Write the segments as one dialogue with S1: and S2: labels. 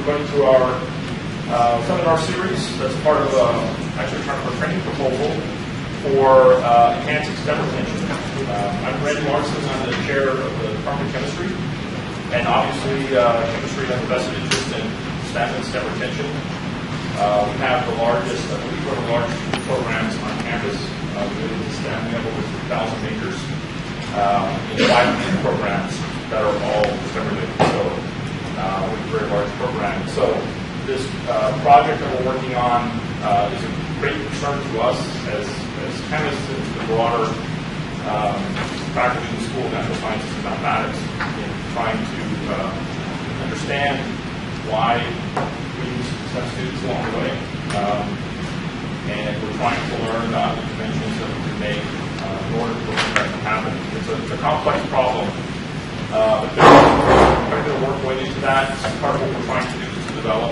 S1: everybody to our seminar series that's part of actually part of our training proposal for enhancing STEM retention. I'm Randy Larson. I'm the chair of the Department of Chemistry, and obviously chemistry has a vested interest in STEM and STEM retention. We have the largest, I believe one of the largest programs on campus related to STEM. We have over 3,000 makers in 5 programs that are all STEM related. So we're a very large program. So this project that we're working on is a great concern to us as chemists and the broader faculty in the School of Natural Sciences and Mathematics in trying to understand why we use STEM students along the way. And we're trying to learn about the interventions that we can make in order for that to happen. It's a complex problem. But there's quite a bit of work going into that. Part of what we're trying to do is to develop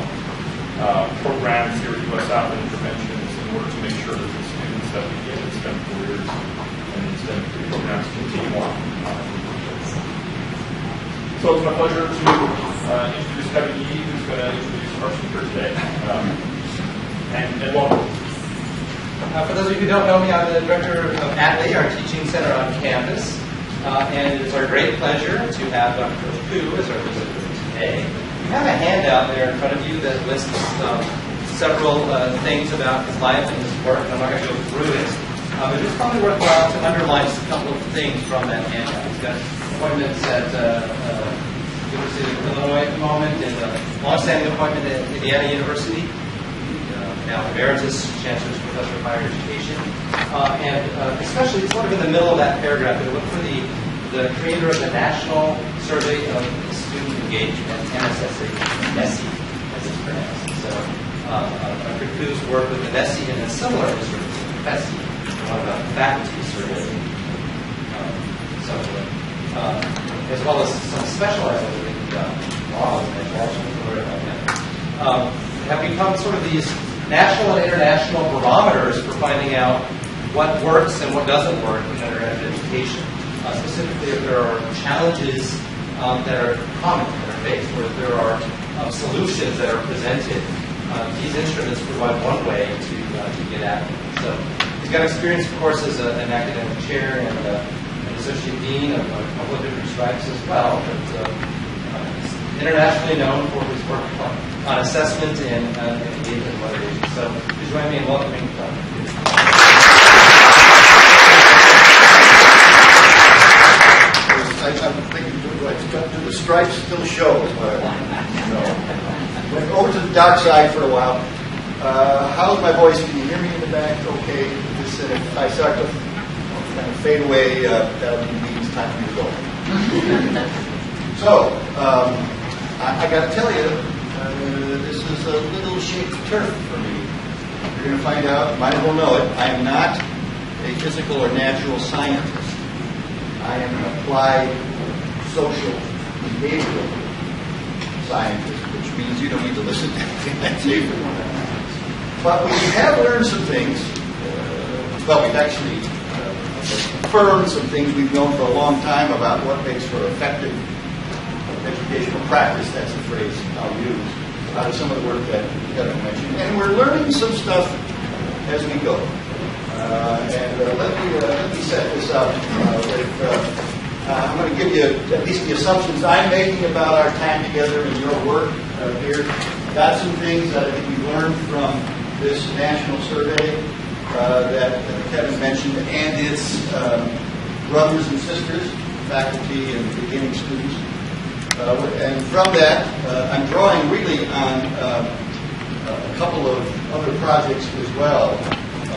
S1: programs here at USF and interventions in order to make sure that the students that begin in STEM careers and in STEM programs continue on. So it's my pleasure to introduce Kevin Yee, who's going to introduce our speaker today. And welcome.
S2: For those of you who don't know me, I'm the director of ATLE, our teaching center on campus. And it's our great pleasure to have Dr. Hu as our visitor today. We have a handout there in front of you that lists several things about his life and his work, and I'm not going to go through it. But it's probably worthwhile to underline just a couple of things from that handout. He's got appointments at University of Illinois at the moment, and a long-standing appointment at Indiana University. Now emeritus chancellor's professor of higher education, and especially sort of in the middle of that paragraph, we look for the creator of the National Survey of Student Engagement, NSSE, NSSE, as it's pronounced. So Dr. Hu's work with the NSSE and then similar is sort of FESI, one of the faculty survey, as well as some specialized laws and international have become sort of these national and international barometers for finding out what works and what doesn't work in undergraduate education. Specifically, if there are challenges that are common, that are faced, or if there are solutions that are presented, these instruments provide one way to get at them. So he's got experience, of course, as an academic chair and an associate dean of a couple of different stripes as well. But he's internationally known for his work on assessment and engagement evaluation. So please join me in welcoming Dr. Hu.
S3: I'm thinking, do the stripes still show is what I want to know. Went over to the dark side for a while. How's my voice? Can you hear me in the back? Okay. If I start to kind of fade away, that means it's time for me to go. So, I got to tell you, this is a little shaky turf for me. You're going to find out, might as well know it, I am not a physical or natural scientist. I am an applied social behavioral scientist, which means you don't need to listen to anything I say for 1 hour. But we have learned some things. We've actually affirmed some things we've known for a long time about what makes for effective educational practice. That's the phrase I'll use out of some of the work that Kevin mentioned. And we're learning some stuff as we go. Let me set this up. I'm going to give you at least the assumptions I'm making about our time together and your work here. Got some things that I think we've learned from this national survey that Kevin mentioned, and its brothers and sisters, faculty and beginning students. And from that, I'm drawing really on a couple of other projects as well,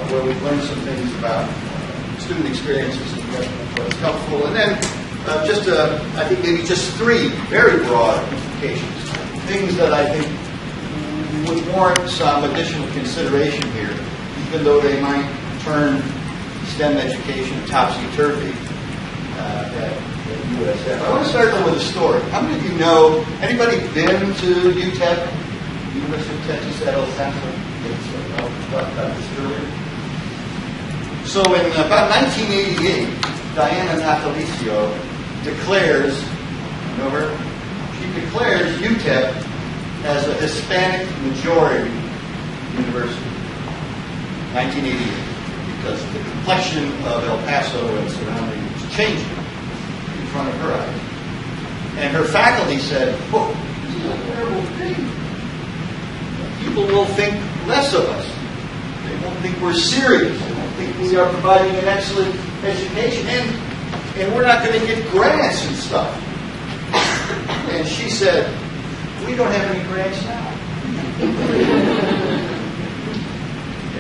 S3: where we've learned some things about student experiences and what's helpful. And then I think maybe just 3 very broad implications, things that I think would warrant some additional consideration here, even though they might turn STEM education topsy-turvy at USF. I want to start though with a story. How many of you know, anybody been to UTEP, University of Texas at El Paso? Talked about this earlier. So in about 1988, Diana Natalicio declares, you know her? She declares UTEP as a Hispanic majority university, 1988, because the complexion of El Paso and surrounding was changing in front of her eyes. And her faculty said, "Whoa, this is a terrible thing. People will think less of us. They won't think we're serious. They won't think we are providing an excellent education. And we're not going to get grants and stuff." And she said, "We don't have any grants now."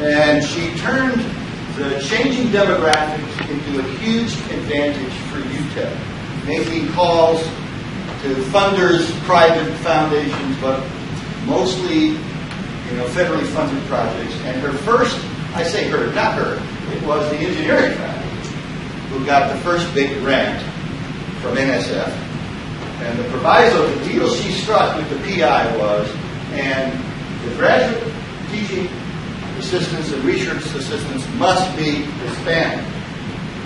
S3: And she turned the changing demographics into a huge advantage for UTEP, making calls to funders, private foundations, but mostly, federally funded projects. And her first, I say her, not her, it was the engineering faculty who got the first big grant from NSF. And the proviso, the deal she struck with the PI was, and the graduate teaching assistants and research assistants must be Hispanic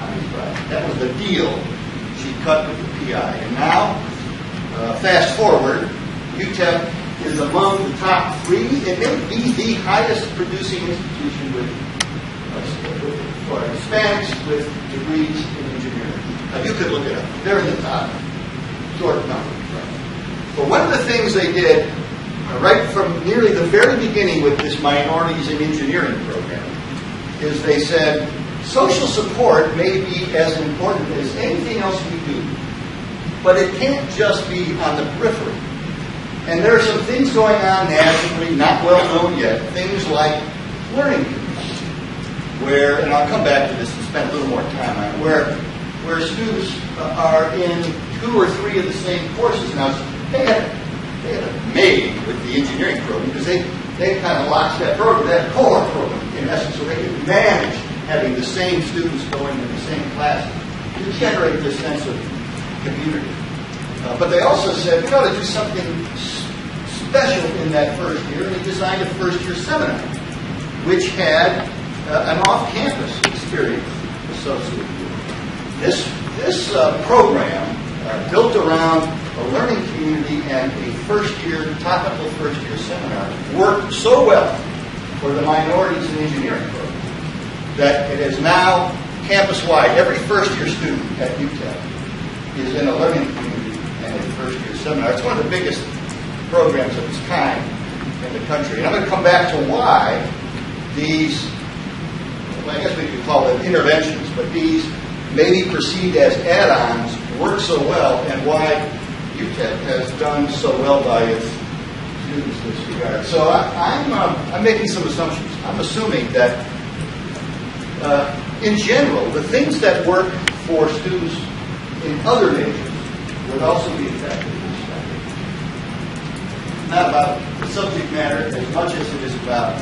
S3: on these projects. That was the deal she cut with the PI. And now, fast forward, UTEP is among the top 3. It may be the highest producing institution for Hispanics with degrees in engineering. You could look it up. They're in the top. Short number. But one of the things they did right from nearly the very beginning with this minorities in engineering program is they said social support may be as important as anything else we do, but it can't just be on the periphery. And there are some things going on nationally, not well known yet, things like learning communities, where, and I'll come back to this and spend a little more time on it, where students are in 2 or 3 of the same courses. Now, they had it made with the engineering program because they kind of lockstep program, that core program, in essence, so they could manage having the same students going in the same classes to generate this sense of community. But they also said, we ought to do something special in that first year, and they designed a first-year seminar, which had an off-campus experience associated with it. This program, built around a learning community and a topical first-year seminar, worked so well for the minorities in engineering program that it is now campus-wide. Every first-year student at UTEP is in a learning community and a first-year seminar. It's one of the biggest programs of its kind in the country. And I'm going to come back to why these, I guess we could call them interventions, but these may be perceived as add-ons work so well and why UTEP has done so well by its students in this regard. So I'm making some assumptions. I'm assuming that in general, the things that work for students in other majors would also be effective in this matter. Not about the subject matter as much as it is about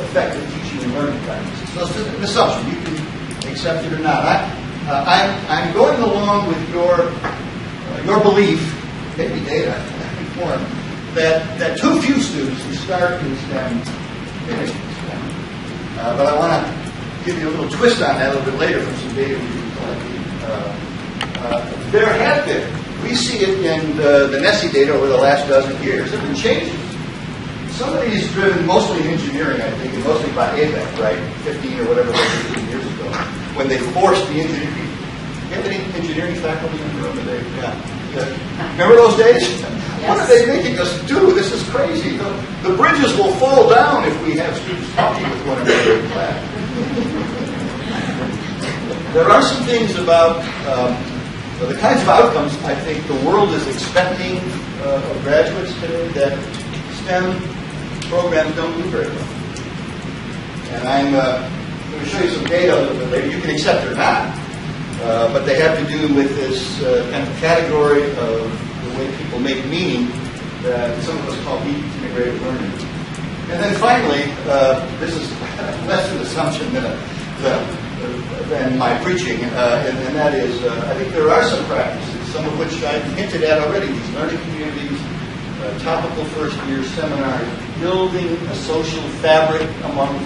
S3: effective teaching and learning practices. So it's an assumption. You can accept it or not. I'm going along with your belief, maybe data, informed, that too few students who start in STEM finish in STEM. But I want to give you a little twist on that a little bit later from some data we've been collecting. There have been, we see it in the NSSE data over the last dozen years, there have been changes. Some of these driven mostly in engineering, I think, and mostly by ABEC, right? 15 or whatever it was 15 years ago, when they forced the engineering. Do you have any engineering faculty in the room today? Yeah. Remember those days? Yes. What are they making us do? This is crazy. The bridges will fall down if we have students talking with one another in class. There are some things about the kinds of outcomes I think the world is expecting of graduates today that STEM programs don't do very well. And I'm going to show you some data a little bit later. You can accept it or not. But they have to do with this kind of category of the way people make meaning that some of us call deep integrated learning. And then finally, this is less an assumption than my preaching, and that is, I think there are some practices, some of which I've hinted at already, these learning communities, topical first-year seminars, building a social fabric among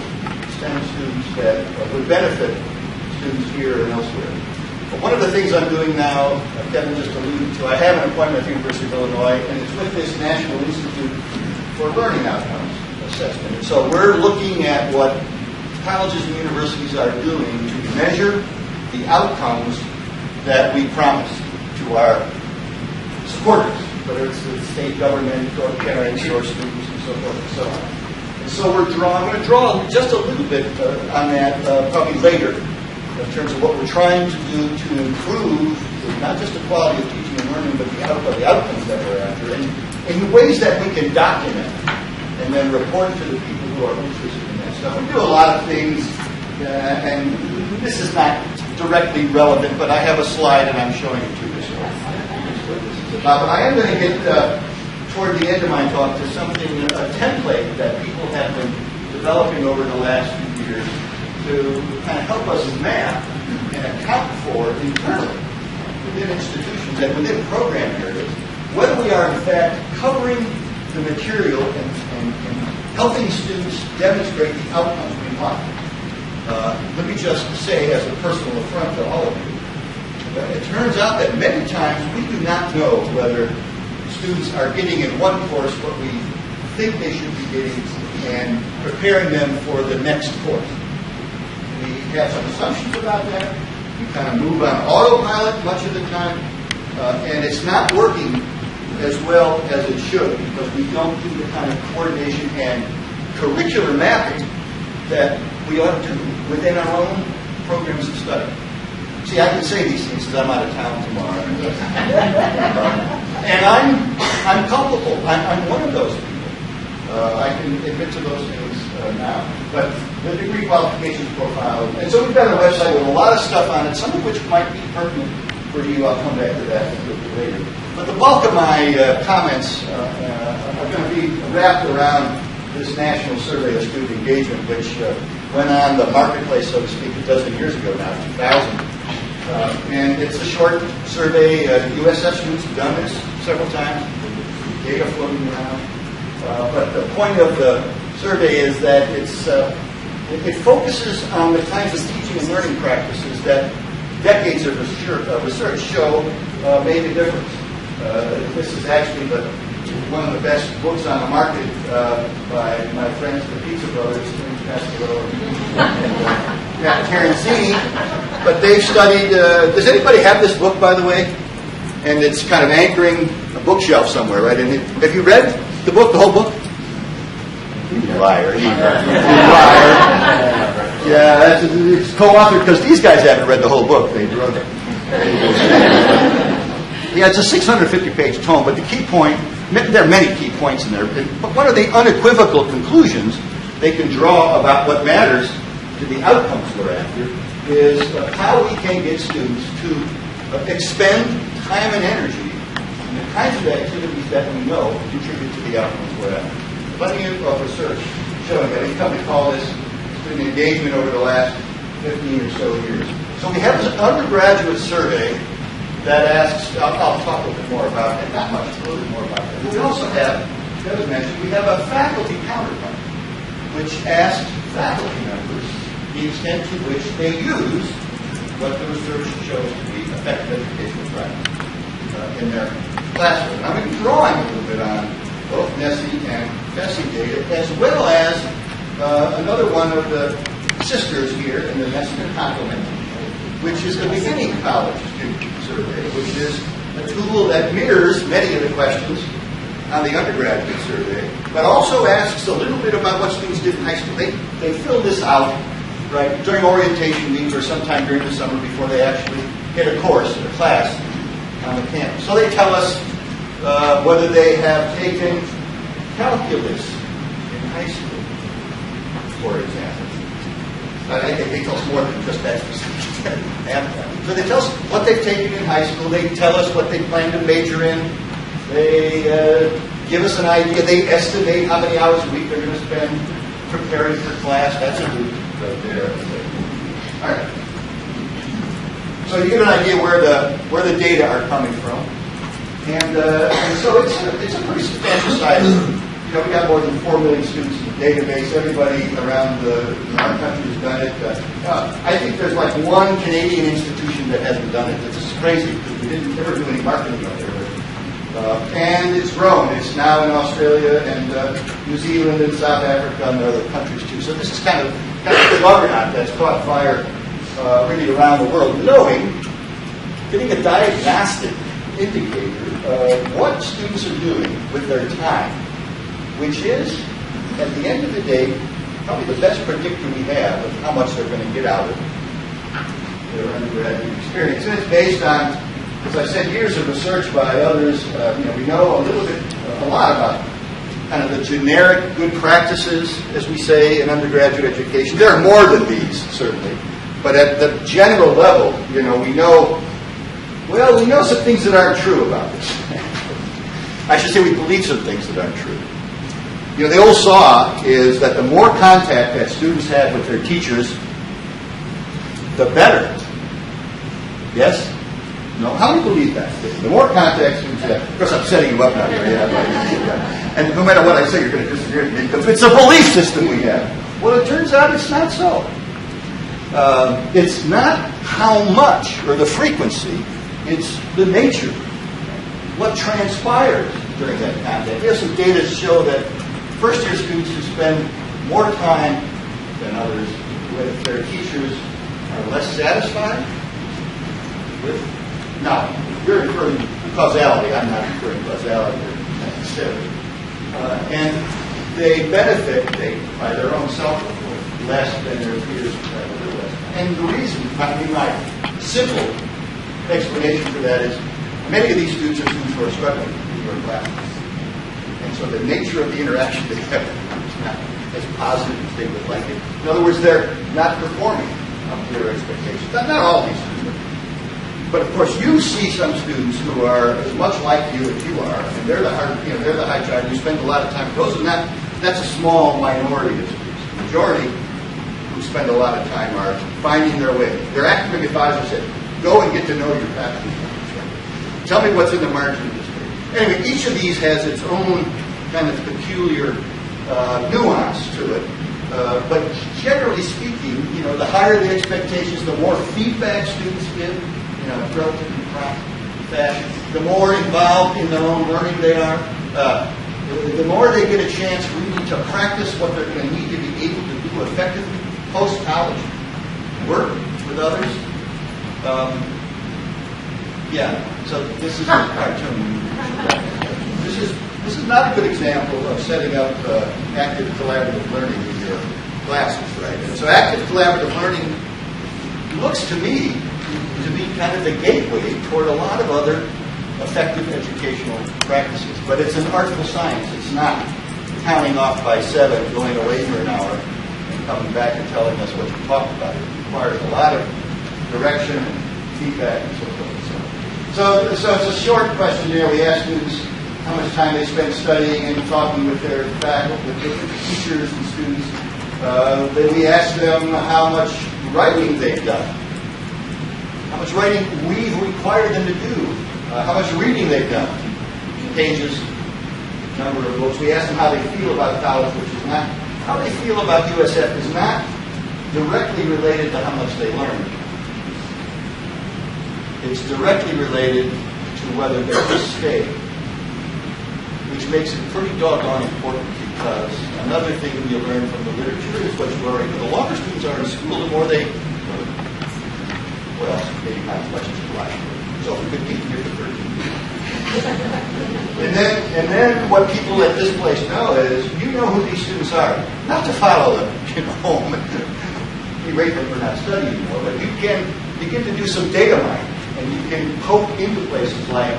S3: STEM students that would benefit students here and elsewhere. But one of the things I'm doing now, Kevin just alluded to, I have an appointment at the University of Illinois, and it's with this National Institute for Learning Outcomes assessment. And so we're looking at what colleges and universities are doing to measure the outcomes that we promise to our supporters, whether it's the state government or parents or students and so forth and so on. And so I'm going to draw just a little bit on that probably later in terms of what we're trying to do to improve not just the quality of teaching and learning, but the outcomes that we're after, and in ways that we can document and then report to the people who are interested in that stuff. We do a lot of things, and this is not directly relevant, but I have a slide and I'm showing it to you. So what this is about. But I am going to get toward the end of my talk to something, a template that people have been developing over the last few years to kind of help us map and account for internally within institutions and within program areas whether we are in fact covering the material and helping students demonstrate the outcomes we want. Let me just say, as a personal affront to all of you, it turns out that many times we do not know whether students are getting in one course what we think they should be getting and preparing them for the next course. We have some assumptions about that. We kind of move on autopilot much of the time, and it's not working as well as it should because we don't do the kind of coordination and curricular mapping that we ought to do within our own programs of study. See, I can say these things because I'm out of town tomorrow. And I'm culpable. I'm one of those people. I can admit to those things now. But the degree qualifications profile, and so we've got a website with a lot of stuff on it, some of which might be pertinent for you. I'll come back to that a little bit later. But the bulk of my comments are going to be wrapped around this national survey of student engagement, which went on the marketplace, so to speak, a dozen years ago now, 2000. And it's a short survey. USF students have done this several times. Data floating around. But the point of the survey is that it focuses on the kinds of teaching and learning practices that decades of research show made a difference. This is actually one of the best books on the market by my friends, the Pizza Brothers, James Pasquero and Matt Terenzini. But they've studied, does anybody have this book, by the way? And it's kind of anchoring a bookshelf somewhere, right? And have you read the book, the whole book? You liar. You liar. Yeah, it's co-authored because these guys haven't read the whole book. They wrote it. Yeah, it's a 650-page tome, but the key point, there are many key points in there, but one of the unequivocal conclusions they can draw about what matters to the outcomes we're after is how we can get students to expend time and energy in the kinds of activities that we know contribute to the outcomes we're after. Plenty of research showing that. We've come to call this student engagement over the last 15 or so years. So we have this undergraduate survey that asks, I'll talk a little bit more about it, not much, a little bit more about it. But we also have, as mentioned, we have a faculty counterpart, which asks faculty members the extent to which they use what the research shows to be effective educational practice in their classroom. I'm going to be drawing a little bit on both NSSE and FESI data, as well as another one of the sisters here in the Nestor complement, which is the beginning college student survey, which is a tool that mirrors many of the questions on the undergraduate survey, but also asks a little bit about what students did in high school. They fill this out right during orientation week or sometime during the summer before they actually hit a course, a class on the campus. So they tell us whether they have taken calculus in high school, for example. They tell us more than just that. So they tell us what they've taken in high school. They tell us what they plan to major in. They give us an idea. They estimate how many hours a week they're going to spend preparing for class. That's a group right there. All right. So you get an idea where the data are coming from. And so it's a pretty substantial size we got more than 4 million students in the database. Everybody around our country has done it. I think there's like one Canadian institution that hasn't done it. This is crazy because we didn't ever do any marketing out there. And it's grown. It's now in Australia and New Zealand and South Africa and other countries too. So this is kind of a juggernaut that's caught fire really around the world. Getting a diagnostic indicator of what students are doing with their time, which is, at the end of the day, probably the best predictor we have of how much they're going to get out of their undergraduate experience. And it's based on, as I said, years of research by others. We know a lot about kind of the generic good practices, as we say, in undergraduate education. There are more than these, certainly. But at the general level, we know some things that aren't true about this. I should say we believe some things that aren't true. The old saw is that the more contact that students have with their teachers, the better. Yes? No? How do you believe that? The more contact students have, of course I'm setting you up now here, and no matter what I say, you're going to disagree with me, because it's a belief system we have. Well, it turns out it's not so. It's not how much or the frequency, it's the nature, what transpires during that contact. There's some data to show that first-year students who spend more time than others with their teachers are less satisfied with. Now, you're referring to causality. I'm not referring to causality necessarily. And they benefit by their own self-report less than their peers. And the reason, my simple explanation for that is many of these students are students who are struggling in your classes. And so the nature of the interaction they have is not as positive as they would like it. In other words, they're not performing up to their expectations. Not all these students. But of course, you see some students who are as much like you as you are, and they're the high drive. You spend a lot of time. That's a small minority of students. The majority who spend a lot of time are finding their way. Their academic advisor said, "Go and get to know your faculty. Tell me what's in the margin of this page." Anyway, each of these has its own kind of peculiar nuance to it. But generally speaking, the higher the expectations, the more feedback students give, relatively prompt fashion, the more involved in their own learning they are, the more they get a chance really to practice what they're going to need to be able to do effectively post-college, work with others. So this is a cartoon. This is not a good example of setting up active collaborative learning in your classes, right? And so active collaborative learning looks to me to be kind of the gateway toward a lot of other effective educational practices. But it's an artful science. It's not counting off by 7, going away for an hour, and coming back and telling us what you talked about. It requires a lot of direction and feedback and so forth and so on. So it's a short questionnaire. We ask students how much time they spend studying and talking with their faculty, with different teachers and students. Then we ask them how much writing they've done, how much writing we've required them to do, how much reading they've done, pages, number of books. We ask them how they feel about college, which is not, how they feel about USF is not directly related to how much they learn. It's directly related to whether they will stay, which makes it pretty doggone important because another thing you learn from the literature is what you already know. The longer students are in school, the more they learn. Well, maybe not as much as you like. So we could keep here for 13 years. And then what people at this place know is you know who these students are. Not to follow them, home and berate them for not studying more, but you can begin to do some data mining. And you can poke into places like,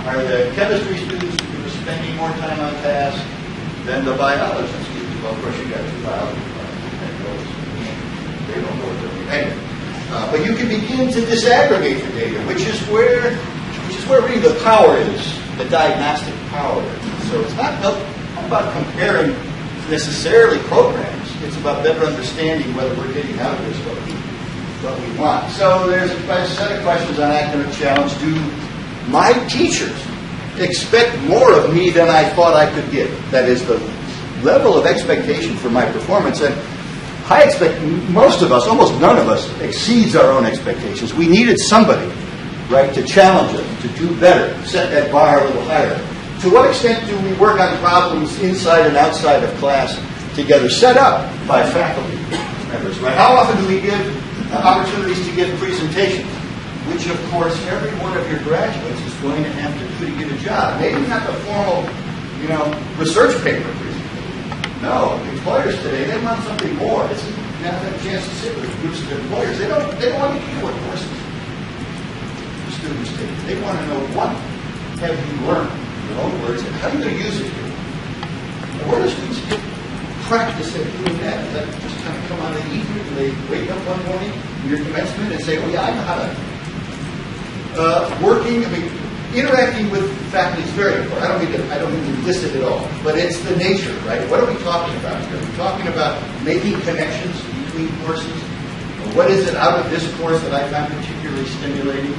S3: are the chemistry students who are spending more time on task than the biology students? Well, of course, you got 2 biology classes. They don't know what they're doing. Anyway, but you can begin to disaggregate the data, which is where really the power is, the diagnostic power. So it's not about comparing necessarily programs. It's about better understanding whether we're getting out of this what we want. So there's a set of questions on academic challenge. Do my teachers expect more of me than I thought I could give. That is the level of expectation for my performance. And I expect most of us, almost none of us, exceeds our own expectations. We needed somebody, right, to challenge us, to do better, set that bar a little higher. To what extent do we work on problems inside and outside of class together, set up by faculty members, right? How often do we give opportunities to give presentations, which, of course, every one of your graduates is going to have to do to get a job? Maybe not the formal, research paper presentation. No, employers today, they want something more. It's not have a chance to sit with groups of employers. They don't want to hear what courses the students take. They want to know what have you learned, in your own words, and how are you going to use it here? And where do students get practice at doing that? Does that just kind of come out of the ether? Do they wake up one morning in your commencement and say, oh yeah, I know how to interacting with faculty is very important. I don't mean to diss it at all, but it's the nature, right? What are we talking about here? Are we talking about making connections between courses? Or what is it out of this course that I find particularly stimulating?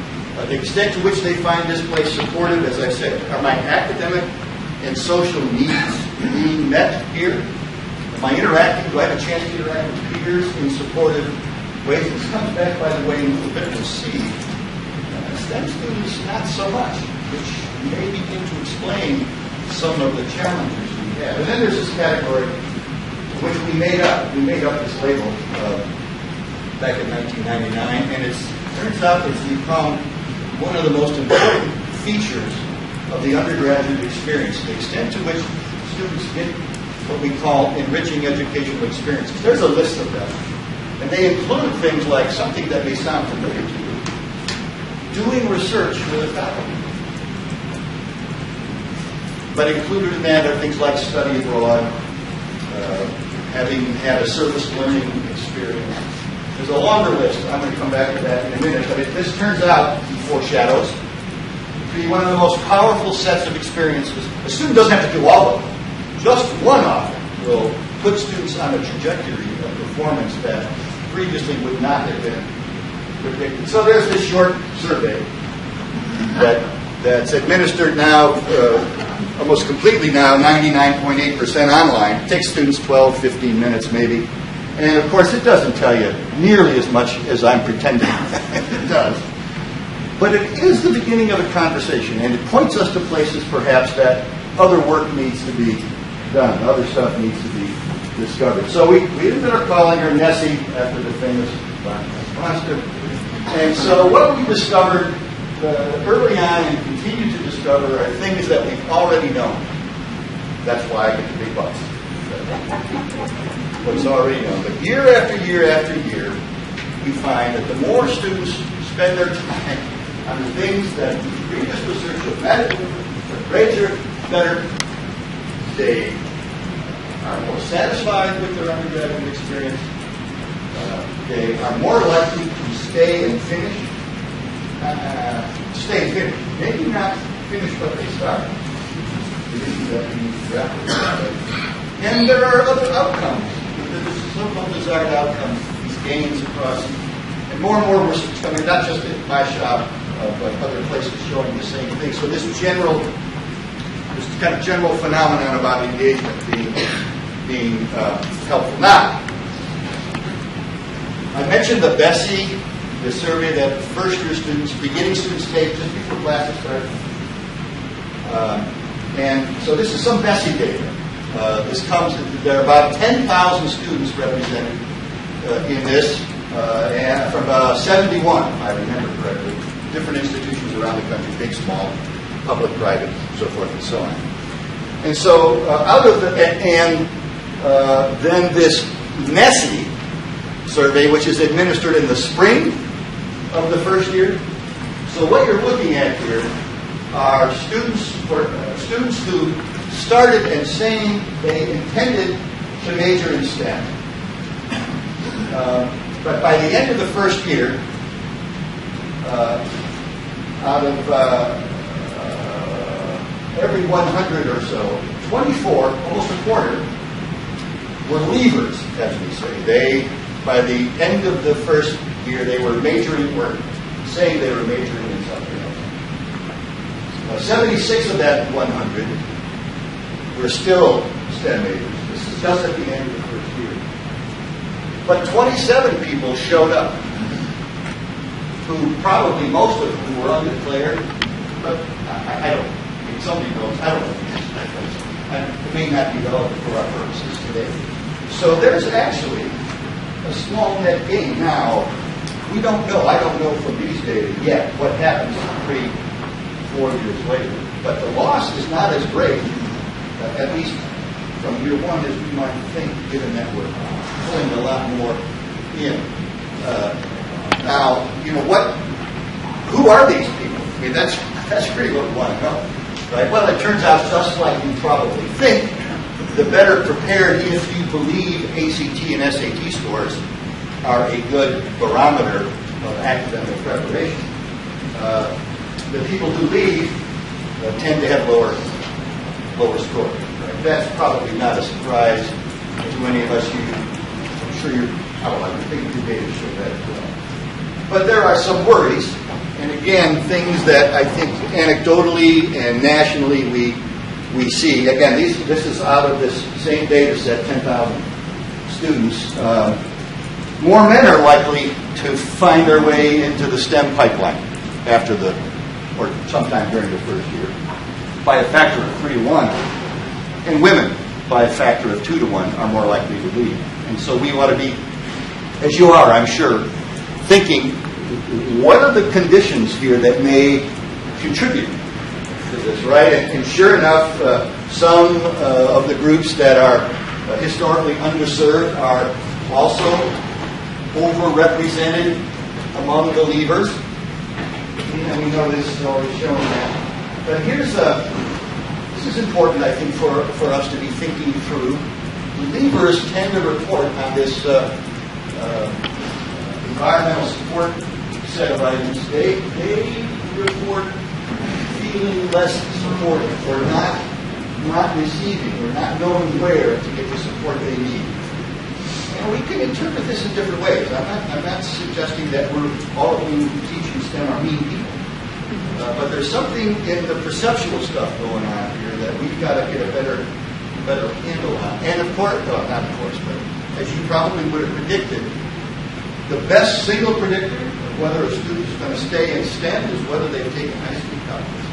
S3: The extent to which they find this place supportive, as I said, are my academic and social needs being met here? Am I interacting? Do I have a chance to interact with peers in supportive ways? This comes back, by the way, in a little bit, we'll see. STEM students, not so much, which may begin to explain some of the challenges we have. And then there's this category which we made up. We made up this label back in 1999, and it turns out it's become one of the most important features of the undergraduate experience, the extent to which students get what we call enriching educational experiences. There's a list of them, and they include things like something that may sound familiar to you. Doing research with a faculty. But included in that are things like study abroad, having had a service learning experience. There's a longer list. I'm going to come back to that in a minute. But this turns out, foreshadows, to be one of the most powerful sets of experiences. A student doesn't have to do all of them. Just one often will put students on a trajectory of performance that previously would not have been predicted. So there's this short survey that's administered now, almost completely now, 99.8% online. It takes students 12, 15 minutes maybe. And of course, it doesn't tell you nearly as much as I'm pretending it does. But it is the beginning of a conversation, and it points us to places perhaps that other work needs to be done, other stuff needs to be discovered. So we ended up calling her Nessie after the famous monster. And so what we discovered early on and continue to discover are things that we've already known. That's why I get the big bucks. What's already known. But year after year after year, we find that the more students spend their time on the things that previous research have met, their grades are better, they are more satisfied with their undergraduate experience, they are more likely to stay and finish. Maybe not finish what they started. And there are other outcomes. There's so-called desired outcomes, these gains across, and more we're coming, not just at my shop, but other places showing the same thing. So this kind of general phenomenon about engagement being helpful. Now, I mentioned the BESSI, the survey that first-year students, beginning students take just before classes start. And so this is some BESSI data. There are about 10,000 students represented in this, and from 71, if I remember correctly, different institutions around the country, big, small, public, private, so forth and so on. And so then this NSSE survey, which is administered in the spring of the first year. So what you're looking at here are students who started and saying they intended to major in STEM. But by the end of the first year, out of every 100 or so, 24, almost a quarter, were leavers, as we say. By the end of the first year, they were majoring or saying they were majoring in something else. 76 of that 100 were still STEM majors. This is just at the end of the first year. But 27 people showed up, who probably most of whom were undeclared, but I don't, I mean, somebody knows, I don't know. It may not be relevant for our purposes today. So there's actually a small net gain. Now, we don't know, I don't know from these data yet what happens 3-4 years later, but the loss is not as great, at least from year one, as we might think, given that we're pulling a lot more in. Now, you know what? Who are these people? I mean, that's really what we want to know, right? Well, it turns out, just like you probably think, the better prepared, if you believe ACT and SAT scores are a good barometer of academic preparation, the people who leave tend to have lower scores. Right? That's probably not a surprise to any of us. I'm sure I think your data show that as well. But there are some worries, and again, things that I think anecdotally and nationally we see. Again, this is out of this same data set, 10,000 students. More men are likely to find their way into the STEM pipeline after or sometime during the first year, by a factor of 3 to 1. And women, by a factor of 2 to 1, are more likely to leave. And so we want to be, as you are, I'm sure, thinking, what are the conditions here that may contribute to this, right? And sure enough, some of the groups that are historically underserved are also overrepresented among the leavers. And we know this is always shown that. But this is important, I think, for us to be thinking through. Leavers tend to report on this environmental support set of items. They report feeling less supported, or not receiving, or not knowing where to get the support they need. And we can interpret this in different ways. I'm not suggesting that all of you who teach in STEM are mean people. But there's something in the perceptual stuff going on here that we've got to get a better handle on. And of course, well, not of course, but as you probably would have predicted, the best single predictor of whether a student is going to stay in STEM is whether they've taken high school calculus.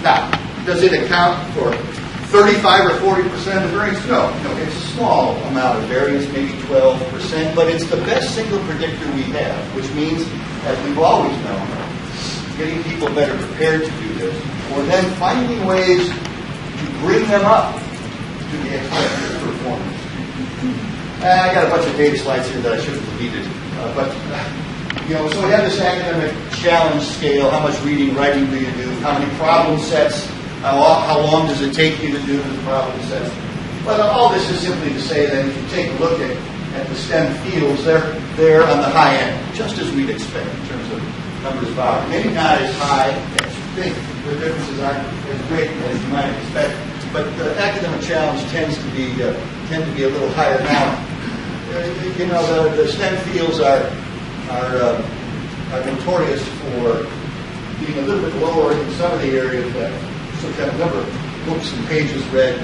S3: Now, does it account for 35 or 40% of variance? No, it's a small amount of variance, maybe 12%, but it's the best single predictor we have, which means, as we've always known, getting people better prepared to do this, or then finding ways to bring them up to the expected performance. I got a bunch of data slides here that I should have deleted, so we have this academic challenge scale. How much reading, writing do you do? How many problem sets? How long does it take you to do the problem sets? Well, all this is simply to say that if you take a look at the STEM fields, they're on the high end, just as we'd expect in terms of numbers of hours. Maybe not as high as you think. The differences aren't as great as you might expect. But the academic challenge tend to be a little higher now. The STEM fields are notorious for being a little bit lower in some of the areas that some kind of number of books and pages read.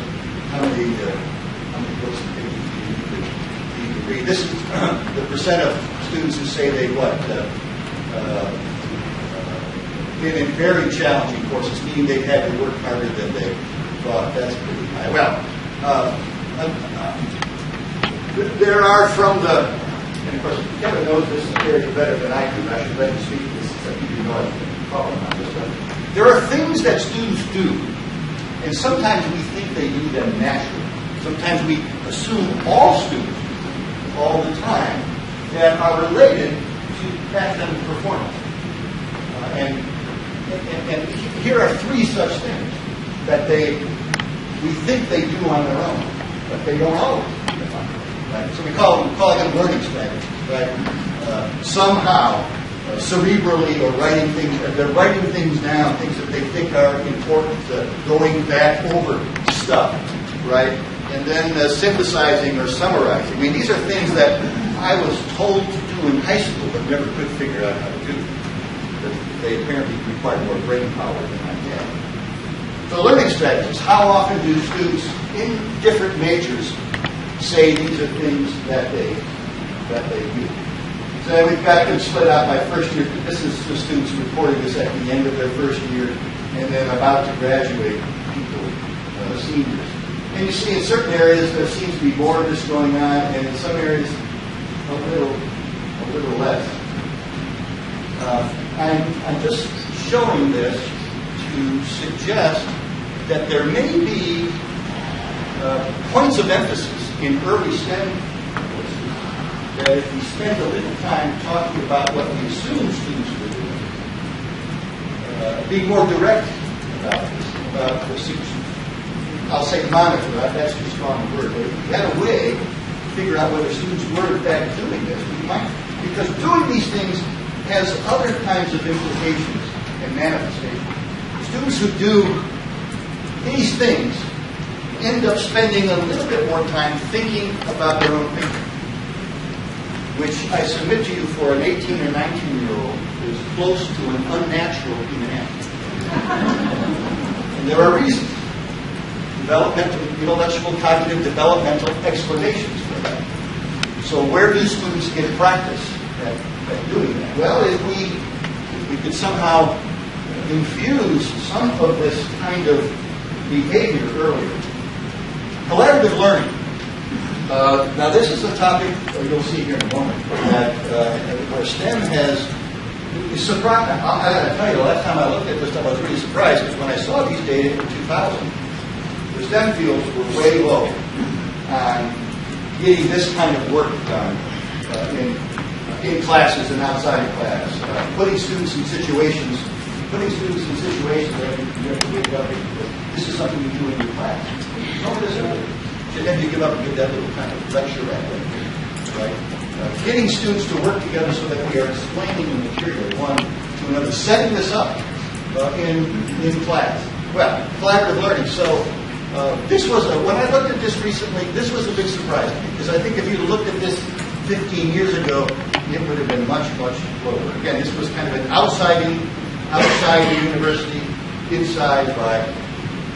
S3: How many books and pages do you read? This is the percent of students who say they been in very challenging courses, meaning they've had to work harder than they thought. That's pretty high. Well, there are from the, and of course, Kevin knows this area better than I do. I should let him speak to this, except you know I can follow on this one. There are things that students do, and sometimes we think they do them naturally. Sometimes we assume all students do all the time that are related to academic performance. And here are 3 such things that we think they do on their own, but they don't always do them on their own. Right? So we call them learning strategies. Right? Somehow, cerebrally, or they're writing things down, things that they think are important, going back over stuff, right? And then synthesizing or summarizing. I mean, these are things that I was told to do in high school, but never could figure out how to do. They apparently require more brain power than I had. So learning strategies. How often do students in different majors say these are things that they do? So we've got them split out by first year. This is the students reporting this at the end of their first year, and then about to graduate, people, seniors. And you see in certain areas there seems to be more of this going on, and in some areas a little less. I'm just showing this to suggest that there may be points of emphasis in early STEM courses that if we spend a little time talking about what we assume students will do, be more direct about this, about the I'll say monitor, that's too strong a word, but if we had a way to figure out whether students were in fact doing this, we might, because doing these things has other kinds of implications and manifestations. Students who do these things end up spending a little bit more time thinking about their own thinking, which I submit to you for an 18 or 19-year-old is close to an unnatural human act. And there are reasons. Developmental, intellectual, cognitive, developmental explanations for that. So where do students get practice at doing that? Well, if we could somehow infuse some of this kind of behavior earlier. Collaborative learning. Now this is a topic you'll see here in a moment that where STEM has surprised. I got to tell you, the last time I looked at this stuff, I was really surprised because when I saw these data in 2000, the STEM fields were way low on getting this kind of work done in classes and outside of class, putting students in situations where you have to wake up and this is something you do in your class. Know this earlier. Should have you give up and give that little kind of lecture right? Getting students to work together so that we are explaining the material one to another, setting this up in class. Well, collaborative learning. So this was when I looked at this recently, this was a big surprise to me because I think if you looked at this 15 years ago, it would have been much, much lower. Again, this was kind of an outside the university, inside by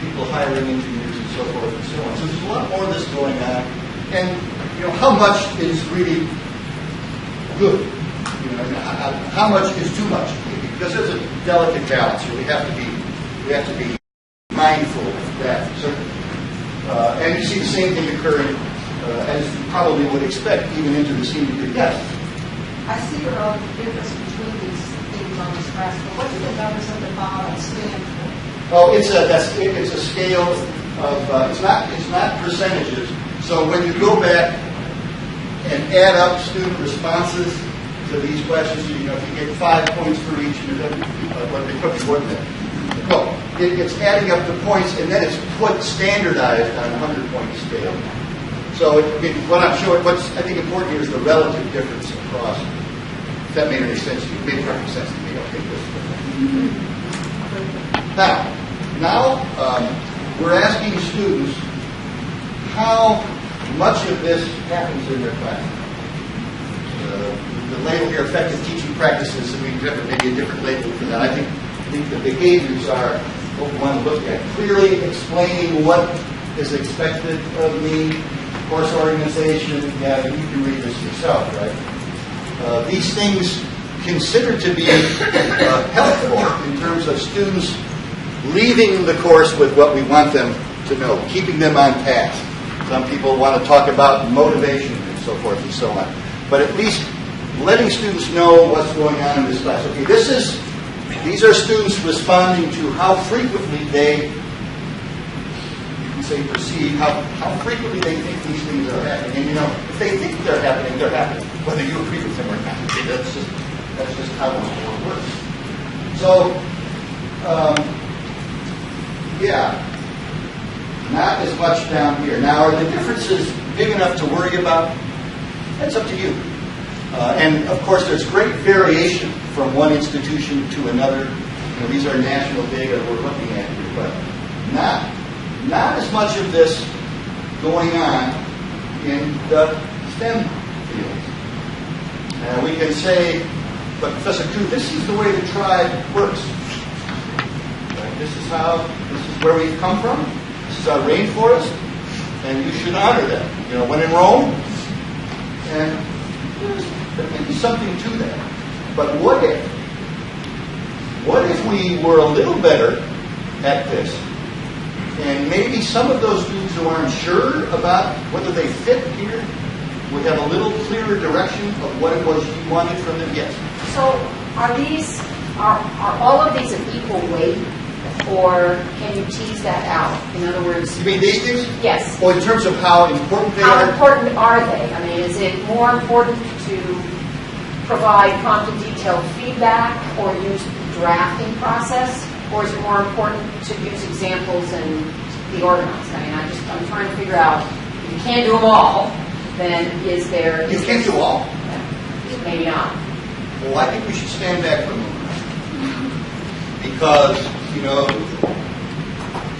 S3: people hiring engineers and so forth and so on. So there's a lot more of this going on. And how much is really good? How much is too much? Because there's a delicate balance here. We have to be mindful of that, certainly. And you see the same thing occurring as you probably would expect, even into the senior year. Yes?
S4: I see your own difference between these things on this graph, but what do the numbers at the bottom stand for?
S3: Oh, it's a scale of it's not percentages. So when you go back and add up student responses to these questions, if you get 5 points for each, what they put before that. No, it's adding up the points, and then it's put standardized on a 100-point scale. So what I'm showing, what's I think important here is the relative difference across. If that made any sense to you, it made perfect sense to me. Okay, good. Now we're asking students how much of this happens in their class. The label here, effective teaching practices, and we have maybe a different label for that. I think the behaviors are what we want to look at. Clearly explaining what is expected of me, course organization, yeah, you can read this yourself, right? These things considered to be helpful in terms of students leaving the course with what we want them to know, keeping them on task. Some people want to talk about motivation and so forth and so on. But at least letting students know what's going on in this class. Okay, these are students responding to how frequently they, you can say perceive, how frequently they think these things are happening. And if they think they're happening, whether you agree with them or not. Okay, that's just how this world works. So, not as much down here. Now, are the differences big enough to worry about? That's up to you. And of course, there's great variation from one institution to another. These are national data we're looking at here, but not as much of this going on in the STEM fields. We can say, but Professor Koo, this is the way the tribe works. This is where we've come from. This is our rainforest, and you should honor them. When in Rome, and there may be something to that. But what if we were a little better at this, and maybe some of those students who aren't sure about whether they fit here would have a little clearer direction of what it was you wanted from them? Yes.
S5: So are all of these of equal weight, or can you tease that out? In other words,
S3: You mean these things?
S5: yes.
S3: Well, in terms of how important they
S5: How
S3: are?
S5: important are they? I mean, is it more important to provide prompt and detailed feedback or use the drafting process, or is it more important to use examples and be organized? I mean, I'm trying to figure out, if you can't do them all, then is there...
S3: You can't do all.
S5: Maybe not.
S3: Well, I think we should stand back for a moment. Because,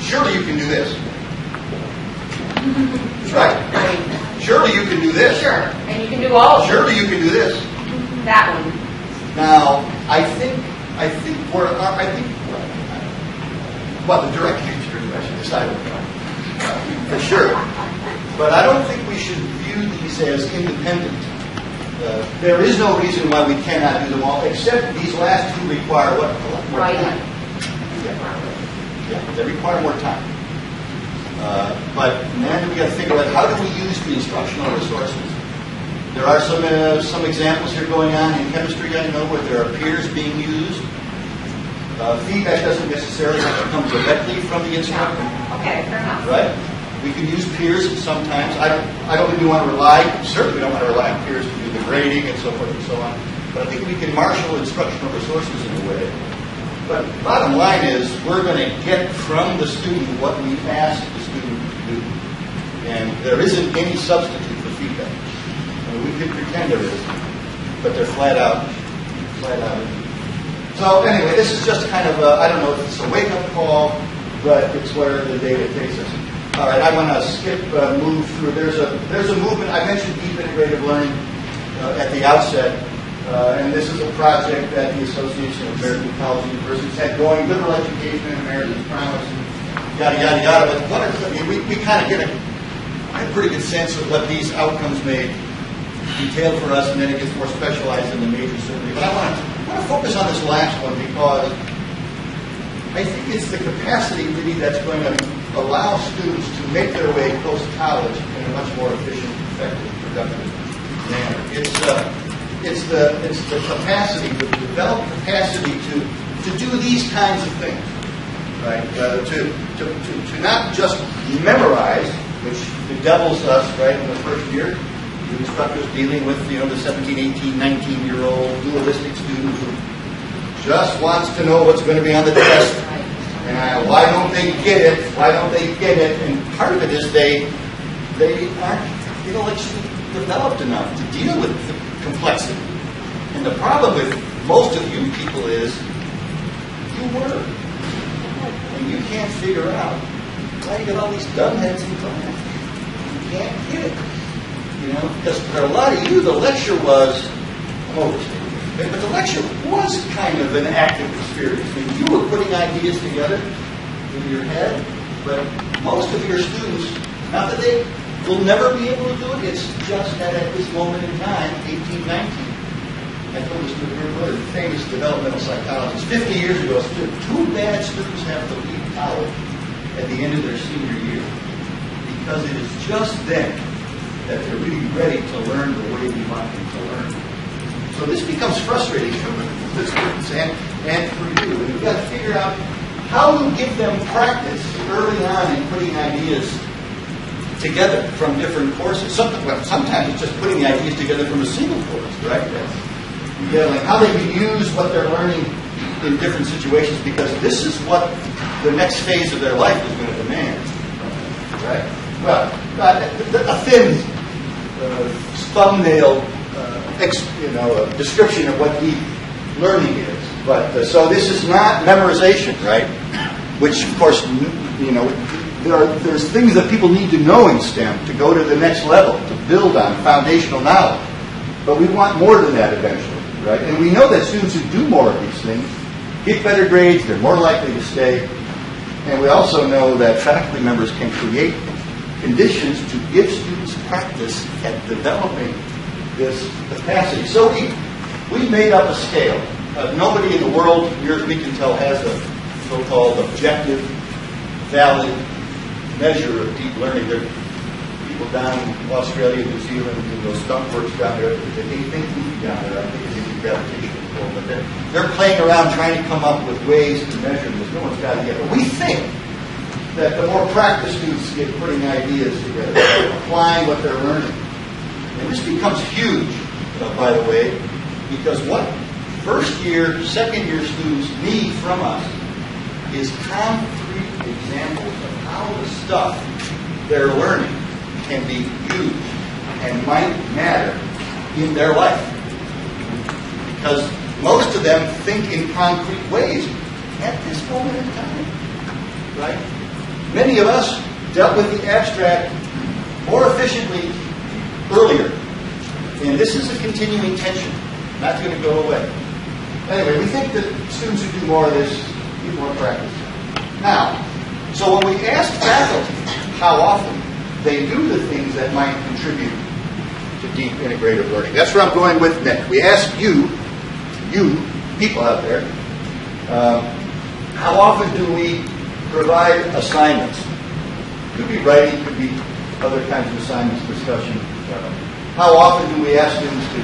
S3: surely you can do this. Right? Surely you can do this.
S5: Sure. And you can do all of them.
S3: Surely you can do this.
S5: That one.
S3: Now, I think well, the direct answer is I should decide for sure. But I don't think we should view these as independent. There is no reason why we cannot do them all, except these last two require what? A lot more time. Yeah, they require more time. But then we got to figure out how do we use the instructional resources. There are some examples here going on in chemistry, I know, where there are peers being used. Feedback doesn't necessarily have to come directly from the instructor.
S5: Okay, fair enough.
S3: Right? We can use peers sometimes. I don't really want to certainly don't want to rely on peers to do the grading and so forth and so on. But I think we can marshal instructional resources in a way. But bottom line is, we're going to get from the student what we asked the student to do. And there isn't any substitute for feedback. We could pretend there is, but they're flat out. So anyway, this is just kind of I don't know if it's a wake-up call, but it's where the data takes us. All right, I want to move through. There's a movement. I mentioned deep integrative learning at the outset, and this is a project that the Association of American College and Universities had going, liberal education and American promise, yada, yada, yada. But we kind of get a pretty good sense of what these outcomes may detail for us, and then it gets more specialized in the major certainly. But I want to focus on this last one because I think it's the capacity really that's going to allow students to make their way post-college in a much more efficient, effective, productive manner. It's the capacity, the developed capacity to do these kinds of things, right? To not just memorize, which bedevils us right in the first year. The instructors dealing with the 17, 18, 19-year-old dualistic student who just wants to know what's going to be on the test. And why don't they get it? Why don't they get it? And part of it is they aren't intellectually developed enough to deal with the complexity. And the problem with most of you people is you were. And you can't figure out why you got all these dumbheads in class. You can't get it. Because for a lot of you, the lecture was, I'm overstating, but the lecture was kind of an active experience. I mean, you were putting ideas together in your head, but most of your students, not that they will never be able to do it, it's just that at this moment in time, 18, 19, I told this to a famous developmental psychologist 50 years ago, two bad students have to leave college at the end of their senior year because it is just then that they're really ready to learn the way we want them to learn. So this becomes frustrating for the students and for you. And you've got to figure out how to give them practice early on in putting ideas together from different courses. Sometimes it's just putting the ideas together from a single course, right? Like how they can use what they're learning in different situations, because this is what the next phase of their life is going to demand, right? Well, a thin thumbnail, description of what deep learning is. But so this is not memorization, right? Which, of course, there's things that people need to know in STEM to go to the next level, to build on foundational knowledge. But we want more than that eventually, right? And we know that students who do more of these things get better grades, they're more likely to stay, And we also know that faculty members can create conditions to give students practice at developing this capacity. So we made up a scale. Nobody in the world, near as we can tell, has a so-called objective, valid measure of deep learning. There are people down in Australia, New Zealand, in those skunk works down there, they think goofy down there, I think it's in gravitational pull, but they're playing around trying to come up with ways to measure this. No one's got it yet. But we think that the more practice students get putting ideas together, applying what they're learning. And this becomes huge, by the way, because what first year, second year students need from us is concrete examples of how the stuff they're learning can be used and might matter in their life. Because most of them think in concrete ways at this moment in time, right? Many of us dealt with the abstract more efficiently earlier. And this is a continuing tension. Not going to go away. Anyway, we think that students who do more of this need more practice. Now, so when we ask faculty how often they do the things that might contribute to deep integrative learning, that's where I'm going with next. We ask you people out there, how often do we provide assignments? Could be writing, could be other kinds of assignments, discussion. How often do we ask students to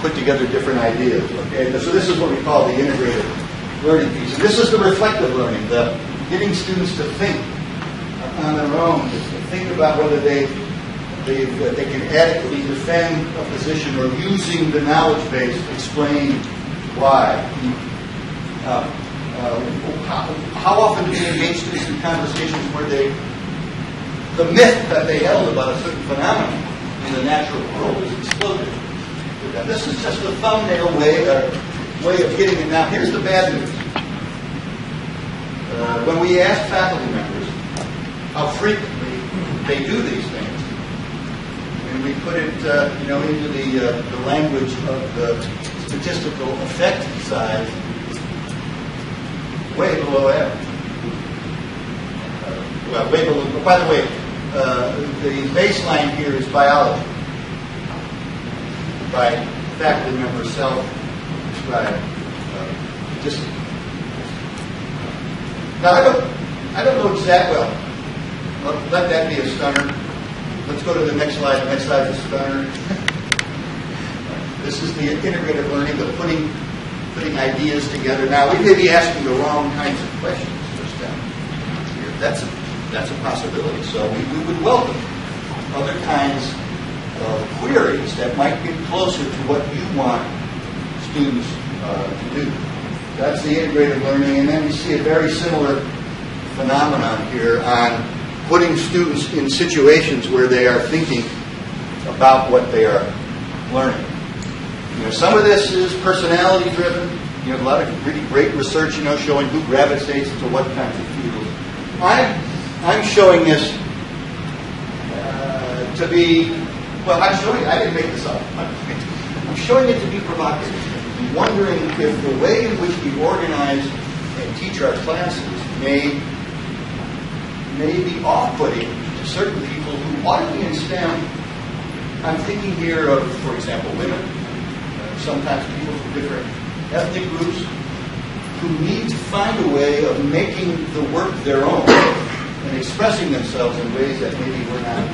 S3: put together different ideas? Okay, so this is what we call the integrative learning piece. And this is the reflective learning, the getting students to think on their own, to think about whether they can adequately defend a position or using the knowledge base to explain why. How often do we engage students in conversations where the myth that they held about a certain phenomenon in the natural world is exploded? And this is just a thumbnail way of getting it. Now, here's the bad news. When we ask faculty members how frequently they do these things, and we put it, into the language of the statistical effect size, way below average. Way below. By the way, the baseline here is biology, by faculty member self-described discipline. Now, I don't know exactly. Well, let that be a stunner. Let's go to the next slide. The next slide is a stunner. This is the integrative learning, the putting ideas together. Now, we may be asking the wrong kinds of questions just down here. That's a possibility. So we would welcome other kinds of queries that might get closer to what you want students to do. That's the integrative learning. And then we see a very similar phenomenon here on putting students in situations where they are thinking about what they are learning. Some of this is personality driven. A lot of really great research, showing who gravitates to what kinds of fields. I'm showing this to be, I didn't make this up. I'm showing it to be provocative. I'm wondering if the way in which we organize and teach our classes may be off-putting to certain people who ought to be in STEM. I'm thinking here of, for example, women, sometimes people from different ethnic groups, who need to find a way of making the work their own and expressing themselves in ways that maybe we're not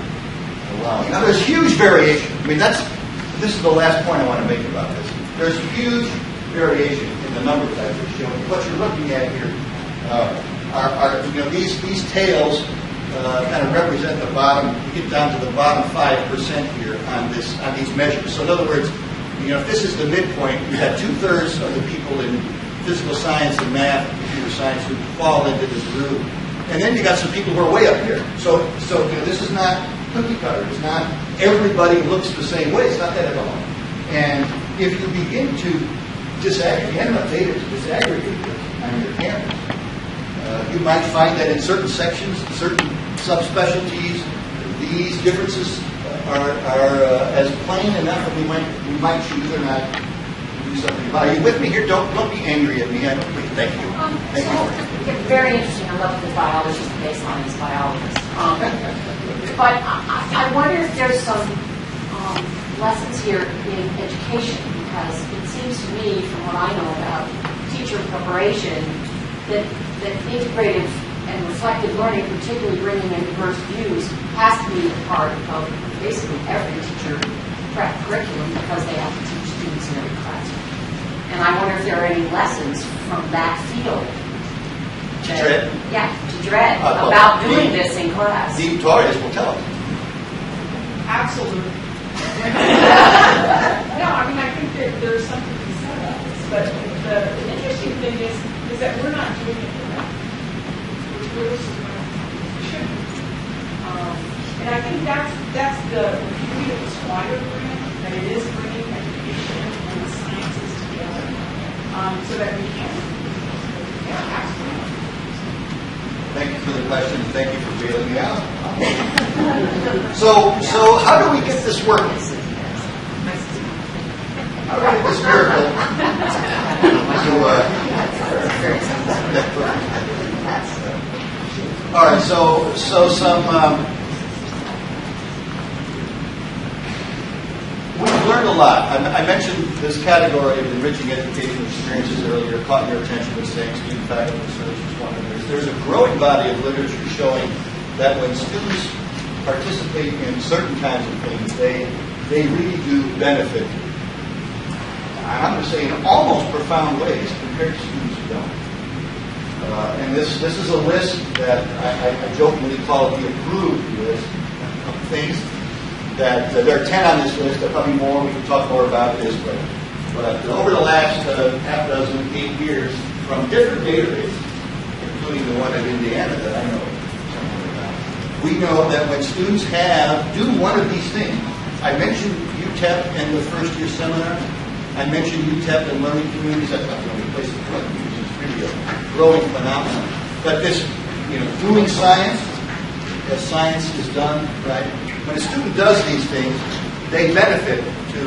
S3: allowing. Now, there's huge variation. This is the last point I want to make about this. There's huge variation in the numbers I've just shown you. What you're looking at here are these tails kind of represent the bottom. You get down to the bottom 5% here on these measures. So in other words, if this is the midpoint, you have 2/3 of the people in physical science and math, and computer science who fall into this group, and then you got some people who are way up here. So this is not cookie cutter. It's not everybody looks the same way. It's not that at all. And if you begin to disaggregate enough data to disaggregate this on your campus, you might find that in certain sections, certain subspecialties, these differences are as plain enough that we might choose or not to do something about it. Are you with me here? Don't be angry at me. Thank you. Thank you.
S5: Very interesting. I love the biologist, the baseline is biologist. But I wonder if there's some lessons here in education, because it seems to me, from what I know about teacher preparation, that integrative and reflective learning, particularly bringing in diverse views, has to be a part of basically every teacher prep curriculum, because they have to teach students in every classroom. And I wonder if there are any lessons from that field.
S3: To dread?
S5: Yeah, to dread
S3: Well,
S5: about doing this in class.
S3: The tutorials will tell us.
S4: Absolutely.
S6: No, I mean, I think there's something to be said about this, but the interesting thing is that we're not doing it enough. We're should. And I think that's the beauty of the Squire grant, that it is bringing education and the sciences together, so that we can. Yeah, absolutely.
S3: Thank you for the question. Thank you for bailing me out. So how do we get this working? How do we get this miracle to, all right, so some, we've learned a lot. I mentioned this category of enriching educational experiences earlier, caught your attention with saying student faculty research is one of those. There's a growing body of literature showing that when students participate in certain kinds of things, they really do benefit. I'm going to say in almost profound ways compared to students who don't. And this is a list that I jokingly call it the approved list of things that there are 10 on this list. There are probably more. We can talk more about this, but over the last half dozen, 8 years, from different databases, including the one in Indiana that I know something about, we know that when students do one of these things, I mentioned UTEP and the first year seminar. I mentioned UTEP and learning communities. That's not the only place to do it. It's really a growing phenomenon. But this, doing science, as science is done, right? When a student does these things, they benefit to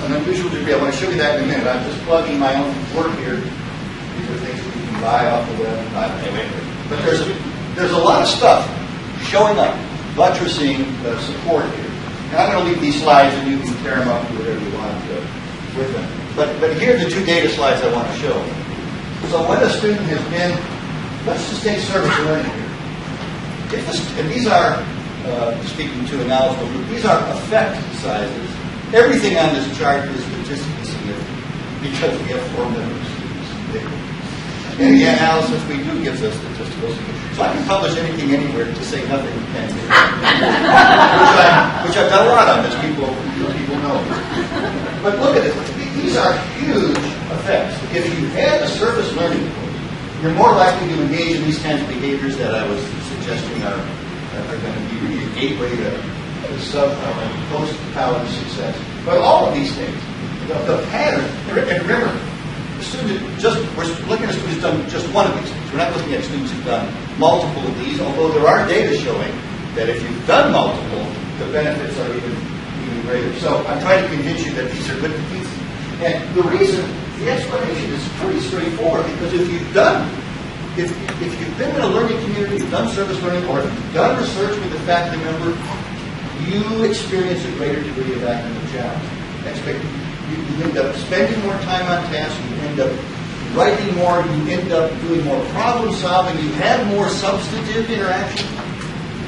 S3: an unusual degree. I want to show you that in a minute. I'm just plugging my own work here. These are things that you can buy off the web. Anyway, but there's a lot of stuff showing up, buttressing support here. And I'm going to leave these slides, and you can tear them up, do whatever you want with them. But here are the 2 data slides I want to show. So when a student has been, let's just take service learning here. And these are, speaking to a knowledgeable group, these are effect sizes. Everything on this chart is statistically significant because we have 4 million students. And the analysis we do gives us statistical significance. So I can publish anything anywhere to say nothing can. which I've done a lot on this. People know. But look at it. These are huge effects. If you had a service learning course, you're more likely to engage in these kinds of behaviors that I was suggesting are going to be really a gateway to post-college success. But all of these things, the pattern, and remember, we're looking at students who've done just one of these things. We're not looking at students who've done multiple of these, although there are data showing that if you've done multiple, the benefits are even greater. So I'm trying to convince you that these are good things. And the explanation is pretty straightforward, because if you've been in a learning community, you've done service learning, or you've done research with a faculty member, you experience a greater degree of academic challenge. You end up spending more time on tasks, you end up writing more, you end up doing more problem solving, you have more substantive interaction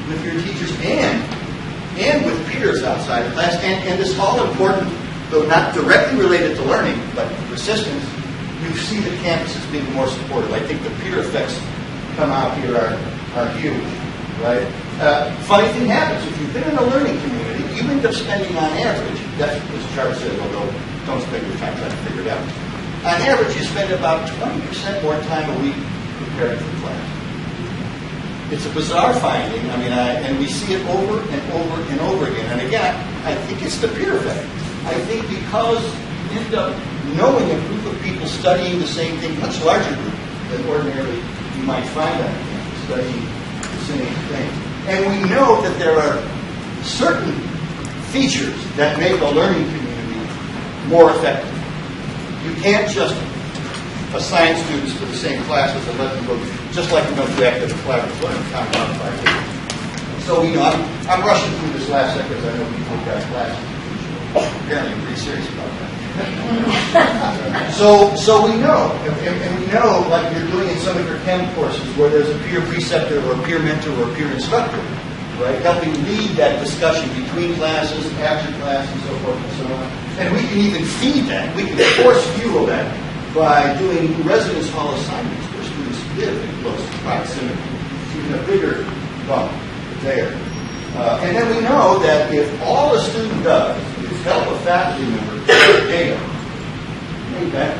S3: with your teachers and with peers outside of class. And this all important, though not directly related to learning, but persistence, you see the campus as being more supportive. I think the peer effects come out here are huge, right? Funny thing happens. If you've been in a learning community, you end up spending on average, that's what this chart says, although don't spend your time trying to figure it out. On average, you spend about 20% more time a week preparing for class. It's a bizarre finding. And we see it over and over and over again. And again, I think it's the peer effect. I think because you end up knowing a group of people studying the same thing, much larger group than ordinarily you might find on campus studying the same thing. And we know that there are certain features that make a learning community more effective. You can't just assign students to the same classes and let them go, just like we don't do active and collaborative learning, kind of modified. So we know, I'm rushing through this last second because I know people have got classes. Apparently I'm pretty serious about that. So we know, and we know, like you're doing in some of your chem courses, where there's a peer preceptor or a peer mentor or a peer instructor, right, helping lead that discussion between classes, after class, and so forth and so on. And we can even feed that. We can force fuel that by doing residence hall assignments where students live in close proximity. Even a bigger bump there. And then we know that if all a student does is help a faculty member get data, okay,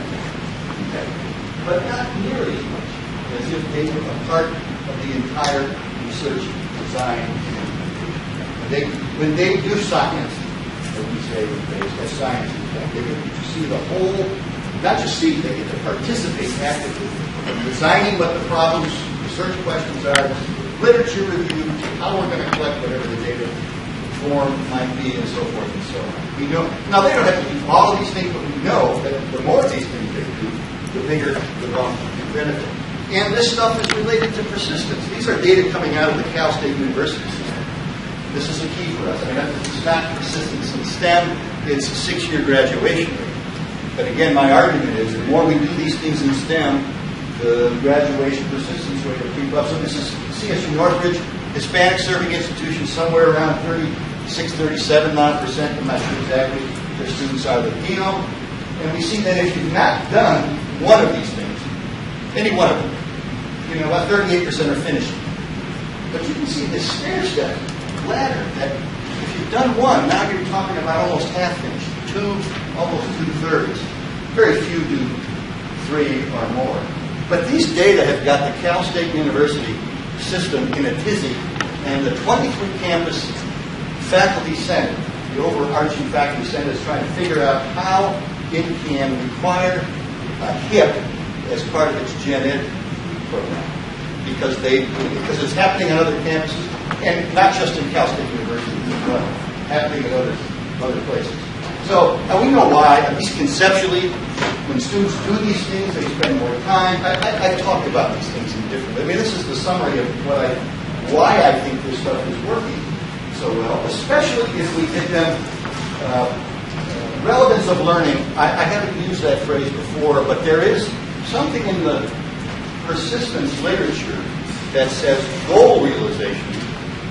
S3: but not nearly as much as if they were a part of the entire research design. When they do science, as we say as science, they get to see the whole, not just see, they get to participate actively in designing what the problems, research questions are, literature review, how we're going to collect whatever the data form might be, and so forth and so on. We know, now they don't have to do all of these things, but we know that the more of these things they do, the bigger the bump in benefit. And this stuff is related to persistence. These are data coming out of the Cal State University system. This is a key for us. I mean, it's not persistence in STEM, it's a 6-year graduation rate. But again, my argument is the more we do these things in STEM, the graduation persistence rate will creep up. So this is CSU Northridge, Hispanic serving institution, somewhere around 36, 37% I'm not sure exactly their students are Latino. And we see that if you've not done one of these things, any one of them, you know, about 38% are finishing. But you can see this stair step ladder that if you've done one, now you're talking about almost half finished, almost 2/3. Very few do 3 or more. But these data have got the Cal State University system in a tizzy, and the 23-campus faculty senate, the overarching faculty senate, is trying to figure out how it can require a HIP as part of its gen ed program, because it's happening on other campuses, and not just in Cal State University, but happening in other places. So we know why, at least conceptually, when students do these things, they spend more time. I talked about these things in different. I mean, this is the summary of why I think this stuff is working so well, especially if we get them relevance of learning. I haven't used that phrase before, but there is something in the persistence literature that says goal realization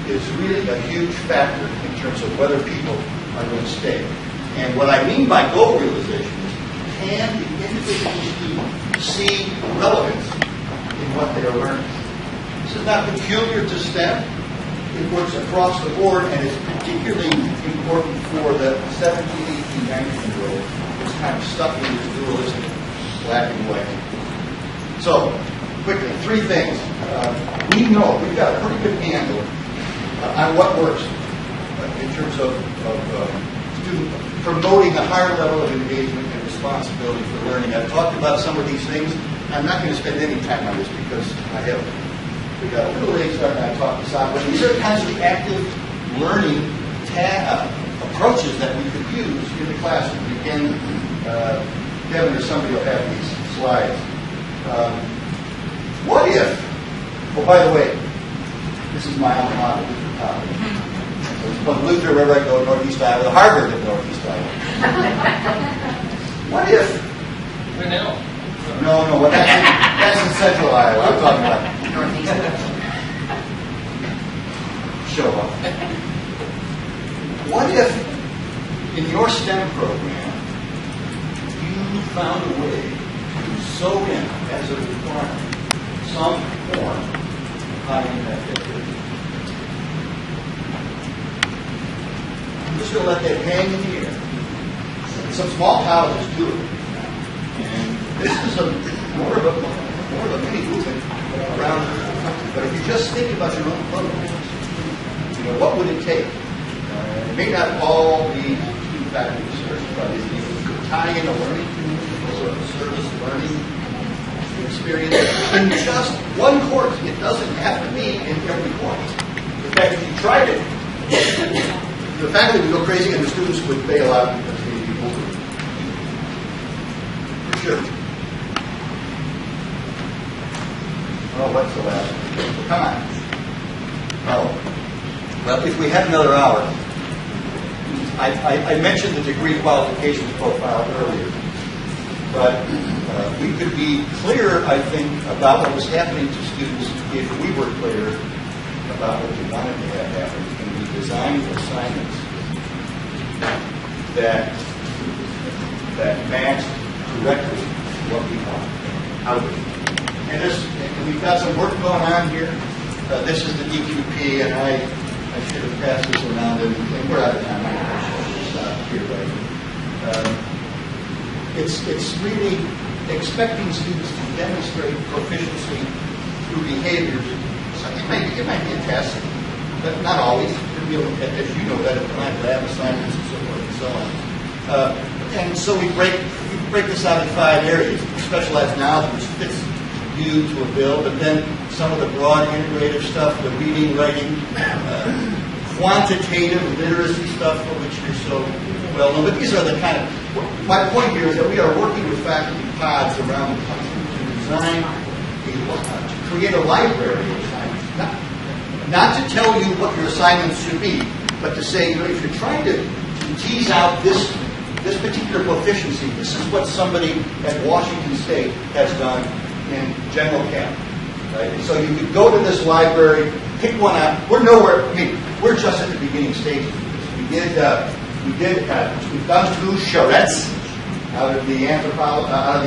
S3: is really a huge factor in terms of whether people are going to stay. And what I mean by goal realization is, can the individual student see relevance in what they are learning? This is not peculiar to STEM. It works across the board, and it's particularly important for the 17, 18, 19-year-old who's kind of stuck in this dualistic black and white. So, quickly, 3 things. We know, we've got a pretty good handle on what works in terms of student promoting a higher level of engagement and responsibility for learning. I've talked about some of these things. I'm not going to spend any time on this because we got a little late start and I talked this out, but these are kinds of active learning approaches that we could use in the classroom. Again, Kevin or somebody will have these slides. What if, oh, by the way, this is my alma mater, Luther College. But Luther, wherever I go, Northeast Iowa, Harvard of Northeast Iowa. What if? No, that's in Central Iowa. I'm talking about Northeast. Show up. What if, in your STEM program, you found a way to sew in as a requirement some form of high impact activity? I'm just going to let that hang in the air. Some small colleges do it. And this is more of a mini movement around the country. But if you just think about your own programs, what would it take? It may not all be student faculty research, but if you could tie in a learning community or a service learning experience in just one course. It doesn't have to be in every course. In fact, if you tried it, the faculty would go crazy and the students would bail out because they'd be over. For sure. Come on. Oh. Well, if we had another hour, I mentioned the degree qualifications profile earlier, but we could be clearer, I think, about what was happening to students if we were clear about what we wanted to have happen, and we designed assignments that matched directly what we want. And we've got some work going on here. This is the DQP, and I should have passed this around, and we're out of time. I should stop here, right? It's really expecting students to demonstrate proficiency through behaviors. So it might be a test, but not always. As you know better than I, lab assignments and so forth and so on. And so we break this out in 5 areas. Specialized knowledge, which fits you to a bill, but then some of the broad integrative stuff, the reading, writing, quantitative literacy stuff for which you're so well known. But these are the kind of, my point here is that we are working with faculty pods around the country to design, to create a library of assignments. Not to tell you what your assignments should be, but to say, if you're trying to tease out this particular proficiency, this is what somebody at Washington State has done in General Cap. Right? And so you could go to this library, pick one out. We're nowhere. We're just at the beginning stages of this. We've done 2 charrettes out of the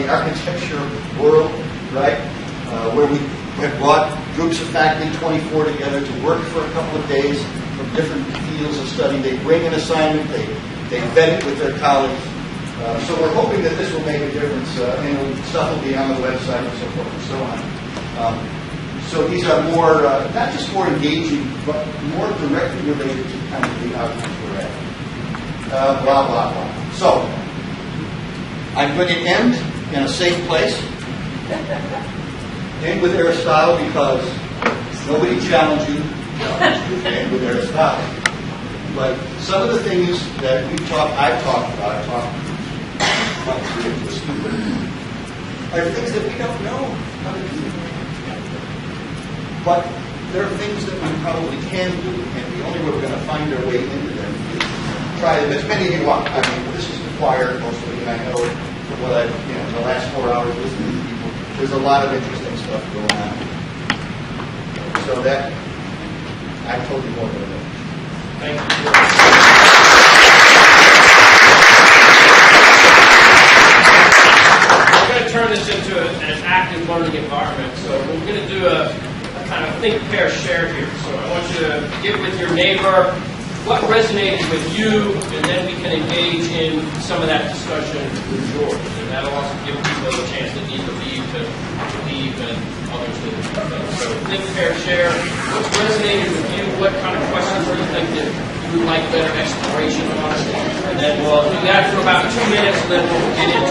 S3: architecture world, right? Where we have brought groups of faculty, 24 together, to work for a couple of days from different fields of study. They bring an assignment. They vet it with their colleagues. So we're hoping that this will make a difference, and stuff will be on the website and so forth and so on. So these are more, not just more engaging, but more directly related to kind of the outcomes we're at. Blah, blah, blah. So I'm going to end in a safe place. End with Aristotle because nobody challenged you. End with Aristotle. But some of the things that I've talked about to the student, are things that we don't know how to do. But there are things that we probably can do, and the only way we're going to find our way into them is try them as many of you want. I mean, this is the choir mostly, and I know from what I've, in the last 4 hours listening to people, there's a lot of interesting stuff going on. So that, I've told you more than that.
S1: Thank you. We're going to turn this into an active learning environment. So we're going to do a kind of think, pair, share here. So I want you to get with your neighbor what resonated with you, and then we can engage in some of that discussion with yours. And that'll also give people a chance that need to leave and others that need to leave. So think, pair, share. What's resonated with you? What kind of questions do you think that you would like better exploration on? And then we'll do that for about 2 minutes, and then we'll get into